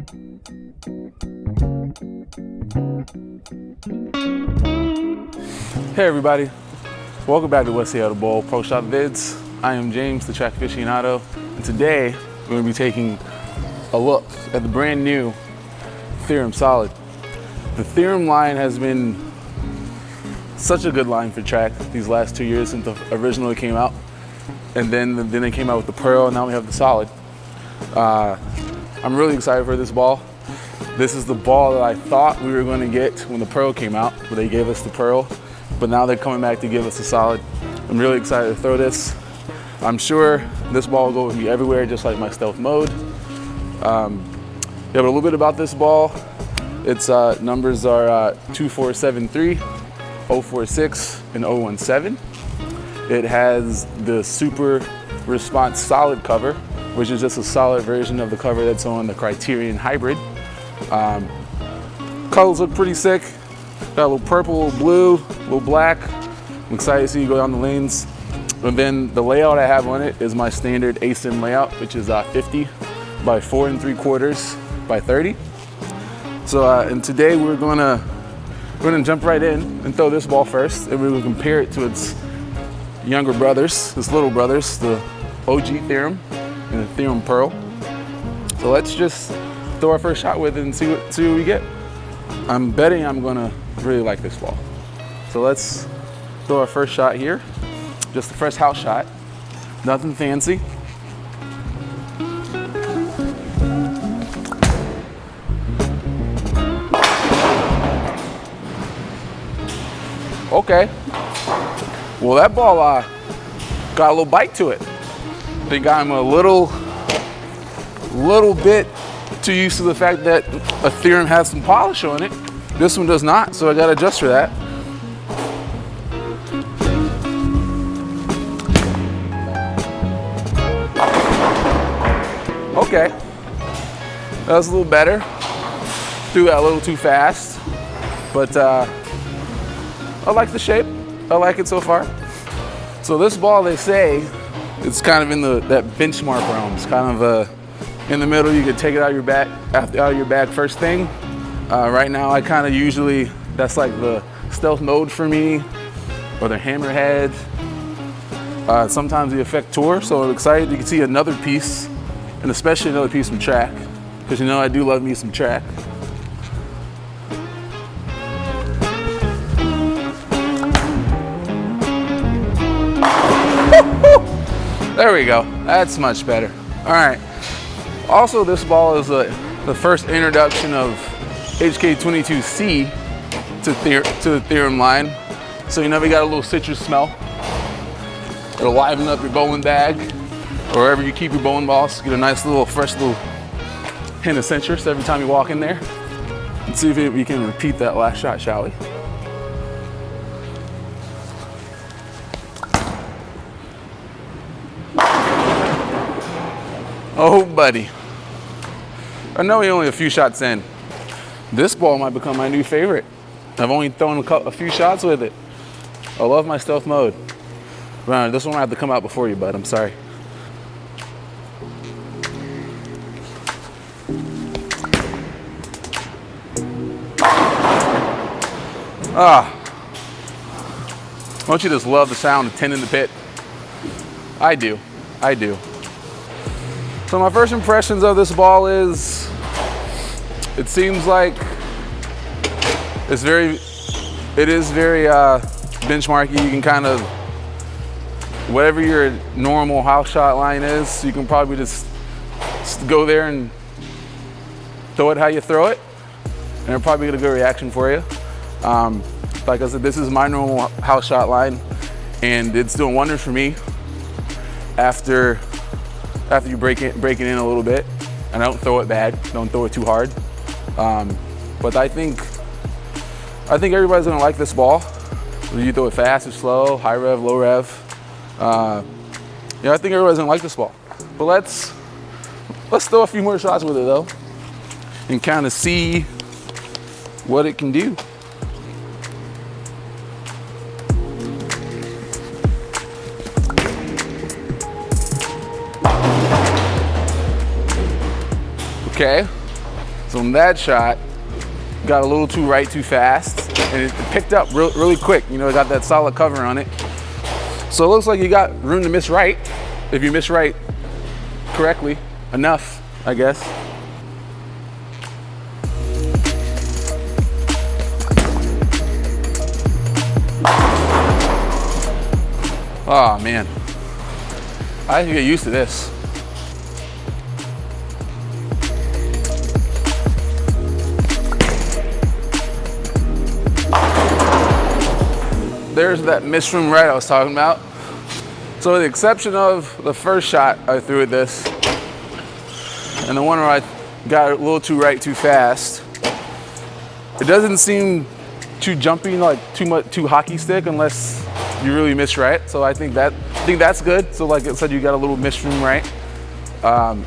Hey everybody, welcome back to West Seattle Bowl Proshop Vids. I am James, the track aficionado, and today we're going to be taking a look at the brand new Theorem Solid. The Theorem line has been such a good line for track these last 2 years since the original came out, and then they came out with the Pearl, and now we have the Solid. I'm really excited for this ball. This is the ball that I thought we were going to get when the Pearl came out, but they gave us the Pearl. But now they're coming back to give us a Solid. I'm really excited to throw this. I'm sure this ball will go with me everywhere, just like my stealth mode. Yeah, but a little bit about this ball. Its numbers are 2473, 046, and 017. It has the Super Response Solid cover, which is just a solid version of the cover that's on the Criterion Hybrid. Colors look pretty sick. Got a little purple, a little blue, a little black. I'm excited to see you go down the lanes. And then the layout I have on it is my standard ASIN layout, which is 50 by 4 3/4 by 30. So, and today we're gonna jump right in and throw this ball first, and we're gonna compare it to its younger brothers, its little brothers, the OG Theorem and the Theorem Pearl. So let's just throw our first shot with it and see what we get. I'm betting I'm gonna really like this ball. So let's throw our first shot here. Just the first house shot, nothing fancy. Okay, well that ball got a little bite to it. I think I'm a little bit too used to the fact that a Theorem has some polish on it. This one does not, so I gotta adjust for that. Okay, that was a little better. Threw that a little too fast, but I like the shape. I like it so far. So this ball, they say, it's kind of in that benchmark realm. It's kind of in the middle. You could take it out of your bag first thing. Right now, I kind of usually, that's like the stealth mode for me, or the hammerhead. Sometimes the effect tour. So I'm excited you can see another piece, and especially another piece from track, because you know I do love me some track. There we go. That's much better. All right. Also, this ball is the first introduction of HK22C to the Theorem line. So you know we got a little citrus smell. It'll liven up your bowling bag, or wherever you keep your bowling balls. Get a nice little, fresh little hint of citrus every time you walk in there. Let's see if we can repeat that last shot, shall we? Oh, buddy. I know we're only a few shots in. This ball might become my new favorite. I've only thrown a few shots with it. I love my stealth mode. Right, this one I have to come out before you, bud. I'm sorry. Don't you just love the sound of 10 in the pit? I do. I do. So my first impressions of this ball is, it seems like it is very benchmarky. You can kind of, whatever your normal house shot line is, you can probably just go there and throw it how you throw it, and it'll probably get a good reaction for you. Like I said, this is my normal house shot line, and it's doing wonders for me after you break it in a little bit, and I don't throw it bad, don't throw it too hard. But I think everybody's gonna like this ball. Whether you throw it fast or slow, high rev, low rev. Yeah, I think everybody's gonna like this ball. But let's throw a few more shots with it though, and kind of see what it can do. Okay, So in that shot, got a little too right too fast, and it picked up really quick. You know, it got that solid cover on it. So it looks like you got room to miss right, if you miss right correctly enough, I guess. Oh man, I have to get used to this. There's that miss from right I was talking about. So with the exception of the first shot I threw at this, and the one where I got a little too right too fast, it doesn't seem too jumpy, like too hockey stick, unless you really miss right. So I think that's good. So like I said, you got a little miss from right.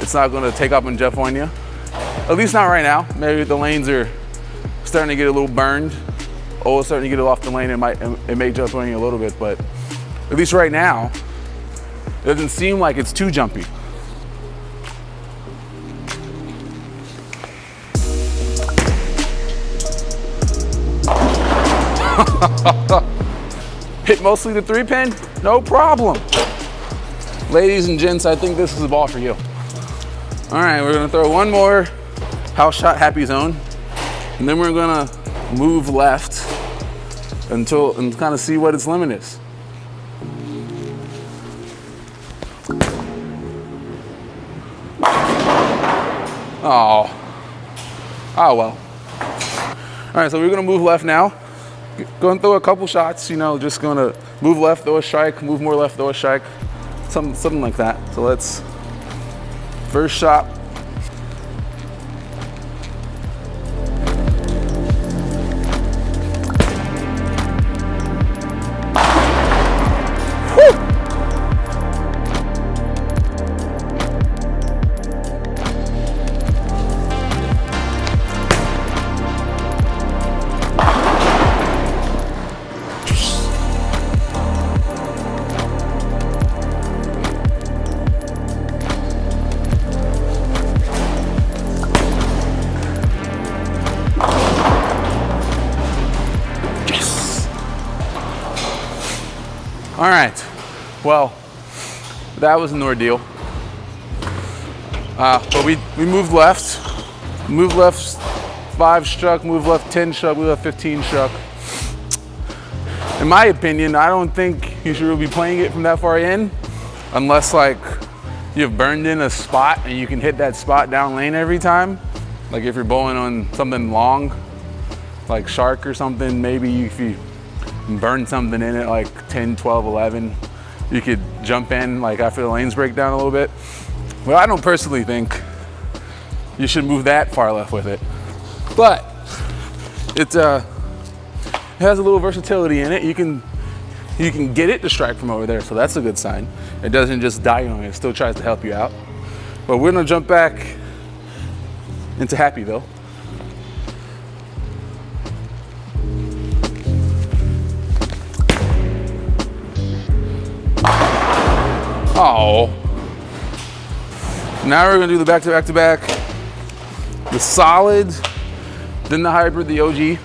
It's not going to take up and jump on you, at least not right now. Maybe the lanes are starting to get a little burned. Oh, it's starting to get it off the lane. It may jump on you a little bit, but at least right now, it doesn't seem like it's too jumpy. Hit mostly the 3-pin, no problem. Ladies and gents, I think this is the ball for you. All right, we're gonna throw one more house shot happy zone, and then we're gonna move left and kind of see what its limit is. Oh well. All right, so we're gonna move left now. Go and throw a couple shots, you know, just gonna move left, throw a strike, move more left, throw a strike, something like that. So let's, first shot. All right, well, that was an ordeal. But we moved left 5 struck, moved left 10 struck, moved left 15 struck. In my opinion, I don't think you should really be playing it from that far in, unless like you've burned in a spot and you can hit that spot down lane every time. Like if you're bowling on something long, like shark or something, maybe if you burn something in it like 10, 12, 11, you could jump in like after the lanes break down a little bit. Well, I don't personally think you should move that far left with it, but it has a little versatility in it. You can get it to strike from over there, so that's a good sign. It doesn't just die on you, it still tries to help you out. But we're gonna jump back into Happyville. Oh. Now we're gonna do the back-to-back-to-back. The solid, then the hybrid, the OG,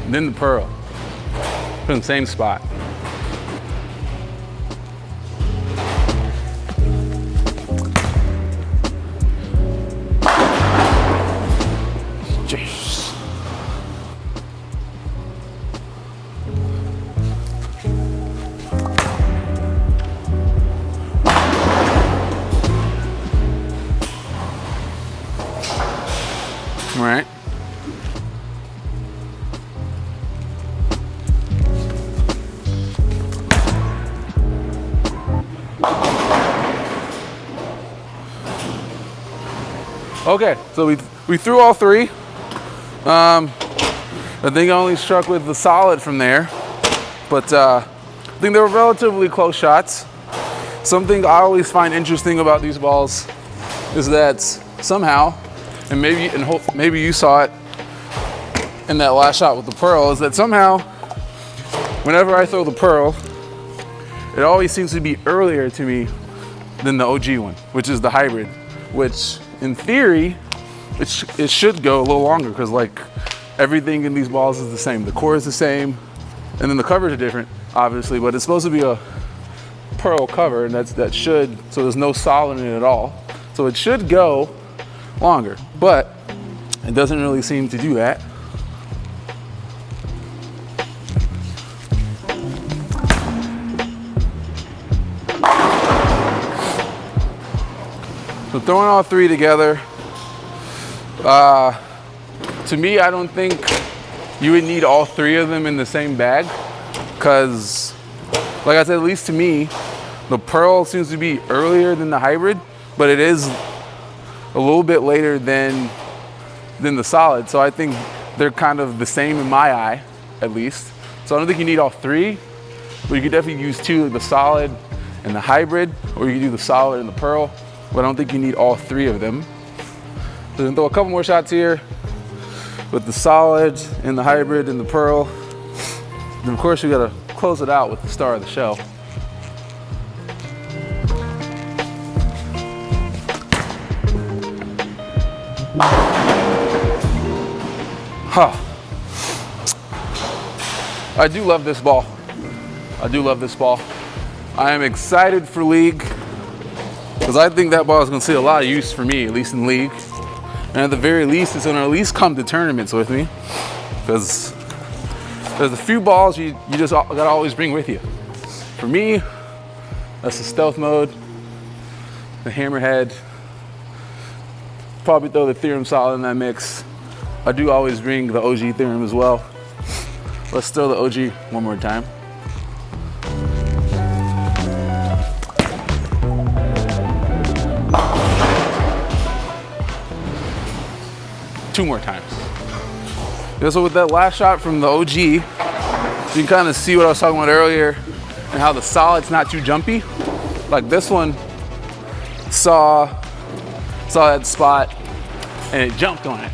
then the pearl. In the same spot. Jeez. All right. Okay, so we threw all 3. I think I only struck with the solid from there, but I think they were relatively close shots. Something I always find interesting about these balls is that somehow, and maybe you saw it in that last shot with the pearl, is that somehow whenever I throw the pearl, it always seems to be earlier to me than the OG one, which is the hybrid, which in theory it should go a little longer because like everything in these balls is the same. The core is the same, and then the covers are different, obviously, but it's supposed to be a pearl cover, and that should, so there's no solid in it at all. So it should go longer, but it doesn't really seem to do that. So throwing all three together, to me, I don't think you would need all three of them in the same bag, because like I said, at least to me, the pearl seems to be earlier than the hybrid, but it is a little bit later than the solid. So I think they're kind of the same in my eye, at least. So I don't think you need all three, but you could definitely use two, the solid and the hybrid, or you could do the solid and the pearl, but I don't think you need all three of them. So I'm gonna throw a couple more shots here with the solid and the hybrid and the pearl. And of course, we gotta close it out with the star of the show. Huh. I do love this ball. I do love this ball. I am excited for league because I think that ball is gonna see a lot of use for me, at least in league. And at the very least, it's gonna at least come to tournaments with me, because there's a few balls you just gotta always bring with you. For me, that's the stealth mode, the hammerhead, probably throw the Theorem Solid in that mix. I do always bring the OG Theorem as well. Let's throw the OG one more time. Two more times. Yeah, so with that last shot from the OG, you can kind of see what I was talking about earlier and how the solid's not too jumpy. Like this one saw that spot and it jumped on it.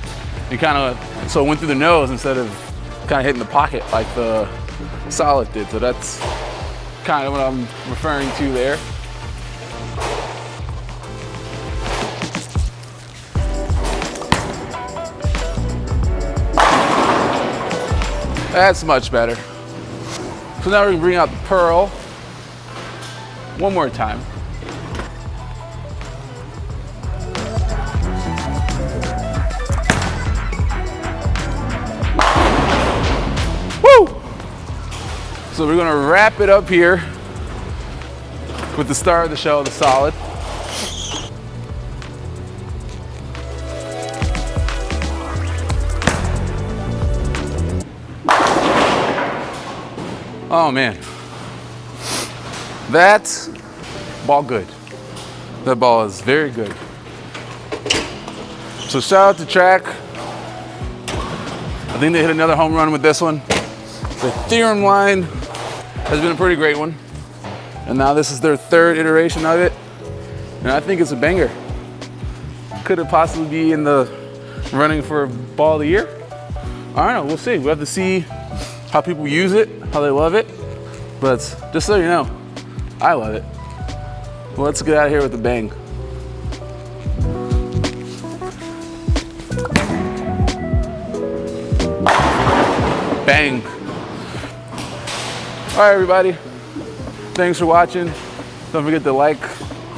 And kind of, so it went through the nose instead of kind of hitting the pocket like the solid did. So that's kind of what I'm referring to there. That's much better. So now we're gonna bring out the pearl one more time. Woo! So we're gonna wrap it up here with the star of the show, the solid. Oh man, that's ball good. That ball is very good. So shout out to Track. I think they hit another home run with this one. The Theorem line has been a pretty great one. And now this is their third iteration of it. And I think it's a banger. Could it possibly be in the running for ball of the year? I don't know, we'll see. We'll have to see how people use it, how they love it. But just so you know, I love it. Well, let's get out of here with a bang. Bang. All right, everybody. Thanks for watching. Don't forget to like,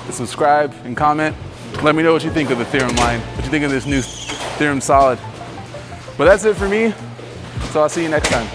and subscribe, and comment. Let me know what you think of the Theorem line, what you think of this new Theorem Solid. But that's it for me, so I'll see you next time.